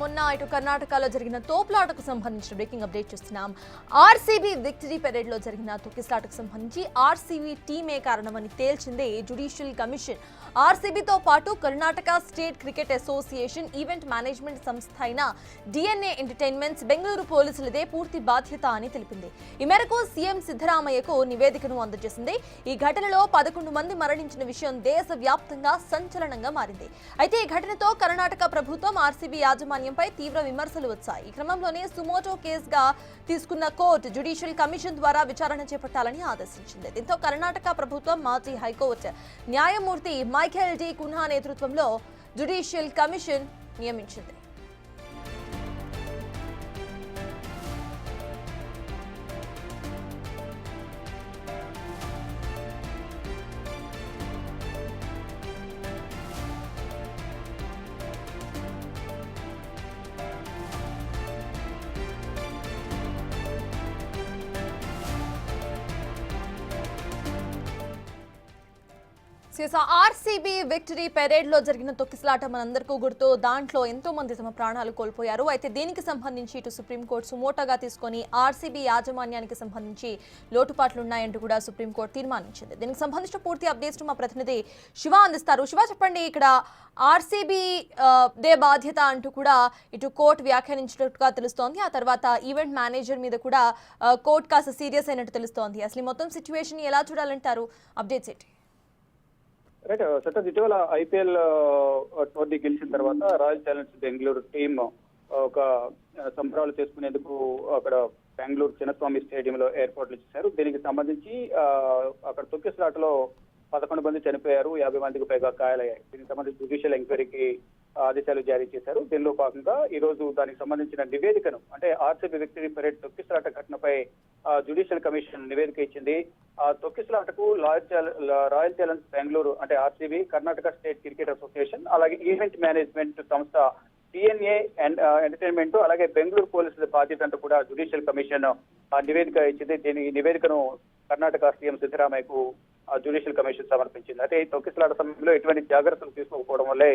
మొన్న ఇటు కర్ణాటకలో జరిగిన తోపులాటకు సంబంధించిన బ్రేకింగ్ అప్డేట్ చూస్తున్నాం. ఆర్సీబీ విక్టరీ పెరేడ్ లో జరిగిన తొక్కిసలాటకు సంబంధించి ఆర్సీబీ టీమే కారణమని తేల్చింది జ్యుడిషియల్ కమిషన్. ఆర్సీబీతో పాటు Karnataka state cricket association event management సంస్థ అయిన డిఎన్ఏ ఎంటర్టైన్మెంట్స్ బెంగళూరు పోలీసులదే పూర్తి బాధ్యత అని తెలిపింది. ఈ మేరకు సీఎం సిద్ధరామయ్యకు నివేదికను అందజేసింది. ఈ ఘటనలో 11 మంది మరణించిన విషయం దేశవ్యాప్తంగా సంచలనంగా మారింది. అయితే ఈ ఘటనతో కర్ణాటక ప్రభుత్వం ఆర్సీబీ యాజమాన్యంపై తీవ్ర విమర్శలు వచ్చాయి. ఈ క్రమంలోనే సుమోటో కేసుగా తీసుకున్న కోర్టు జ్యుడిషియల్ కమిషన్ ద్వారా విచారణ చేపట్టాలని ఆదేశించింది. దీంతో కర్ణాటక ప్రభుత్వం మాజీ హైకోర్టు న్యాయమూర్తి మైఖేల్ డి కున్హా నేతృత్వంలో జ్యుడిషియల్ కమిషన్ నియమించింది. ఆర్సీబీ విక్టరీ పెరేడ్ లో జరిగిన తొక్కిసలాట మనందరికీ గుర్తు. దాంట్లో ఎంతో మంది తమ ప్రాణాలు కోల్పోయారు. అయితే దీనికి సంబంధించి ఇటు సుప్రీంకోర్టు సుమోటోగా తీసుకొని ఆర్సీబీ యాజమాన్యానికి సంబంధించి లోటుపాట్లున్నాయంటూ కూడా సుప్రీంకోర్టు తీర్మానించింది. దీనికి సంబంధించిన పూర్తి అప్డేట్స్ మా ప్రతినిధి శివ అందిస్తారు. శివ, చెప్పండి, ఇక్కడ ఆర్సీబీ దే బాధ్యత అంటూ కూడా ఇటు కోర్టు వ్యాఖ్యానించినట్టుగా తెలుస్తోంది. ఆ తర్వాత ఈవెంట్ మేనేజర్ మీద కూడా కోర్టు కాస్త సీరియస్ అయినట్టు తెలుస్తోంది. అసలు మొత్తం సిచ్యువేషన్ ఎలా చూడాలంటారు? అప్డేట్స్ ఏంటి? రైట్ సతత్ ఇటీవల ఐపీఎల్ టోర్నీ గెలిచిన తర్వాత రాయల్ ఛాలెంజర్స్ బెంగళూరు టీం ఒక సంబరాలు చేసుకునేందుకు అక్కడ బెంగళూరు చిన్నస్వామి స్టేడియంలో ఏర్పాట్లు చేశారు. దీనికి సంబంధించి అక్కడ తొక్కిసలాటలో 11 మంది చనిపోయారు, 50 మందికి పైగా గాయాలయ్యాయి. దీనికి సంబంధించి జ్యుడిషియల్ ఎంక్వైరీకి ఆదేశాలు జారీ చేశారు. దీనిలో భాగంగా ఈ రోజు దానికి సంబంధించిన నివేదికను, అంటే ఆర్సీబీ విక్టరీ పెరేడ్ తొక్కిసలాట ఘటనపై జ్యుడిషియల్ కమిషన్ నివేదిక ఇచ్చింది. ఆ తొక్కిసలాటకు రాయల్ ఛాలెంజర్స్ బెంగళూరు అంటే RCB, Karnataka state cricket association, అలాగే ఈవెంట్ మేనేజ్మెంట్ సంస్థ డిఎన్ఏ ఎంటర్టైన్మెంట్, అలాగే బెంగళూరు పోలీసుల బాధ్యత అంటూ కూడా జ్యుడిషియల్ కమిషన్ నివేదిక ఇచ్చింది. దీని నివేదికను కర్ణాటక సీఎం సిద్ధరామయ్యకు జ్యుడిషియల్ కమిషన్ సమర్పించింది. అయితే ఈ తొక్కిసలాట సమయంలో ఎటువంటి జాగ్రత్తలు తీసుకోకపోవడం వల్లే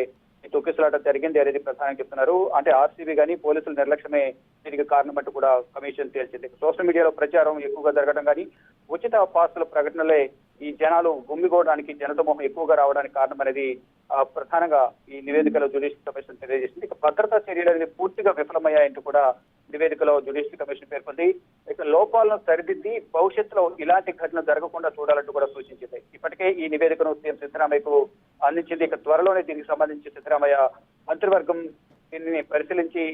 ఈ తొక్కిసలాట జరిగింది అనేది ప్రధానంగా చెప్తున్నారు. అంటే ఆర్సీబీ కానీ పోలీసుల నిర్లక్ష్యమే దీనికి కారణం అంటూ కూడా కమిషన్ తేల్చింది. సోషల్ మీడియాలో ప్రచారం ఎక్కువగా జరగడం కానీ, ఉచిత పాసుల ప్రకటనలే ఈ జనాలు గుమ్మిగోవడానికి, జనసమూహం ఎక్కువగా రావడానికి కారణం అనేది ప్రధానంగా ఈ నివేదికలో జ్యుడిషియల్ కమిషన్ తెలియజేసింది. ఇక భద్రతా చర్యలు అనేది పూర్తిగా విఫలమయ్యాయంటూ కూడా నివేదికలో జ్యుడిషియల్ కమిషన్ పేర్కొంది. ఇక లోపాలను సరిదిద్ది భవిష్యత్తులో ఇలాంటి ఘటన జరగకుండా చూడాలంటూ కూడా సూచించింది. ఇప్పటికే ఈ నివేదికను సీఎం సిద్ధరామయ్యకు అందించింది. ఇక త్వరలోనే దీనికి సంబంధించి సిద్ధరామయ్య మంత్రివర్గం దీనిని పరిశీలించి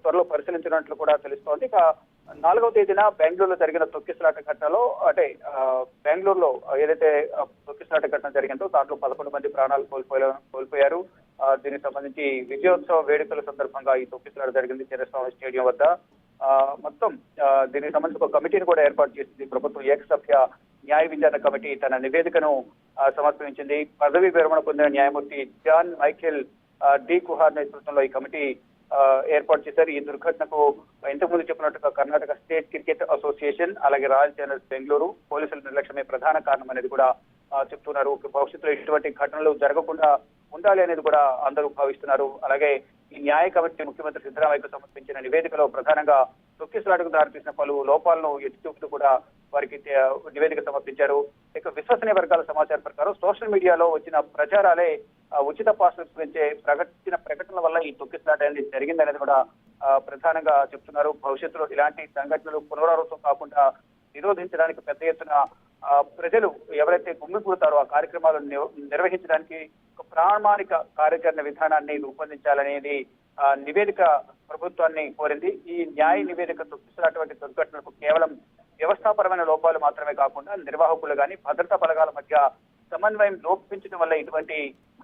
త్వరలో పరిశీలించినట్లు కూడా తెలుస్తోంది. ఇక 4వ తేదీన బెంగళూరులో జరిగిన తొక్కిసలాట ఘటనలో, అంటే బెంగళూరులో ఏదైతే తొక్కిసలాట ఘటన జరిగిందో దాంట్లో 11 మంది ప్రాణాలు కోల్పోయారు. దీనికి సంబంధించి విజయోత్సవ వేడుకల సందర్భంగా ఈ తొక్కిసలాట జరిగింది చిన్నస్వామి స్టేడియం వద్ద. మొత్తం దీనికి సంబంధించి ఒక కమిటీని కూడా ఏర్పాటు చేసింది ప్రభుత్వం. ఏకసభ్య న్యాయ విచారణ కమిటీ తన నివేదికను సమర్పించింది. పదవీ విరమణ పొందిన న్యాయమూర్తి జాన్ మైఖేల్ డి కుహార్ నేతృత్వంలో ఈ కమిటీ ఏర్పాటు చేశారు. ఈ దుర్ఘటనకు ఇంతకుముందు చెప్పినట్టుగా కర్ణాటక స్టేట్ క్రికెట్ అసోసియేషన్, అలాగే రాయల్ ఛాలెంజర్స్ బెంగళూరు పోలీసుల నిర్లక్ష్యమే ప్రధాన కారణం అనేది కూడా చెప్తున్నారు. భవిష్యత్తులో ఇటువంటి ఘటనలు జరగకుండా ఉండాలి అనేది కూడా అందరూ భావిస్తున్నారు. అలాగే ఈ న్యాయ కమిటీ ముఖ్యమంత్రి సిద్ధరామయ్యకు సమర్పించిన నివేదికలో ప్రధానంగా తొక్కిసలాటకు దారితీసిన పలు లోపాలను ఎత్తి చూపుతూ కూడా వారికి నివేదిక సమర్పించారు. ఇక విశ్వసనీయ వర్గాల సమాచారం ప్రకారం సోషల్ మీడియాలో వచ్చిన ప్రచారాలే ఉచిత పాసులు గురించి ప్రకటనల వల్ల ఈ తొక్కిసలాట అనేది జరిగిందనేది కూడా ప్రధానంగా చెప్తున్నారు. భవిష్యత్తులో ఇలాంటి సంఘటనలు పునరావృతం కాకుండా నిరోధించడానికి పెద్ద ఎత్తున ప్రజలు ఎవరైతే గుమ్మికూడతారో ఆ కార్యక్రమాలను నిర్వహించడానికి ఒక ప్రామాణిక కార్యాచరణ విధానాన్ని రూపొందించాలనేది నివేదిక ప్రభుత్వాన్ని కోరింది. ఈ న్యాయ నివేదిక తొక్కిసలాట వంటి దుర్ఘటనలకు కేవలం వ్యవస్థాపరమైన లోపాలు మాత్రమే కాకుండా నిర్వాహకులు కానీ భద్రతా బలగాల మధ్య సమన్వయం లోపించడం వల్ల ఇటువంటి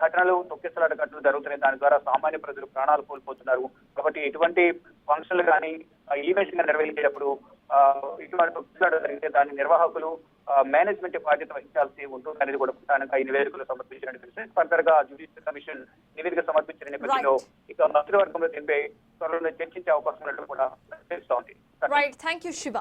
ఘటనలు, తొక్కిసలాట ఘటనలు జరుగుతున్నాయి. దాని ద్వారా సామాన్య ప్రజలు ప్రాణాలు కోల్పోతున్నారు. కాబట్టి ఇటువంటి ఫంక్షన్లు కానీ ఈవెంట్స్ గా నిర్వహించేటప్పుడు ఇటువంటి తొక్కిసలాట జరిగితే దాని నిర్వాహకులు, మేనేజ్మెంట్ బాధ్యత వహించాల్సి ఉంటుంది అనేది కూడా ప్రధానంగా ఈ నివేదికలు సమర్పించినట్టు తెలిసింది. ఫర్దర్ గా జ్యుడిషియల్ కమిషన్ నివేదిక సమర్పించిన నేపథ్యంలో ఇక మంత్రివర్గంలో దీనిపై త్వరలో చర్చించే అవకాశం ఉన్నట్టు కూడా తెలుస్తోంది. Right, thank you Shiva.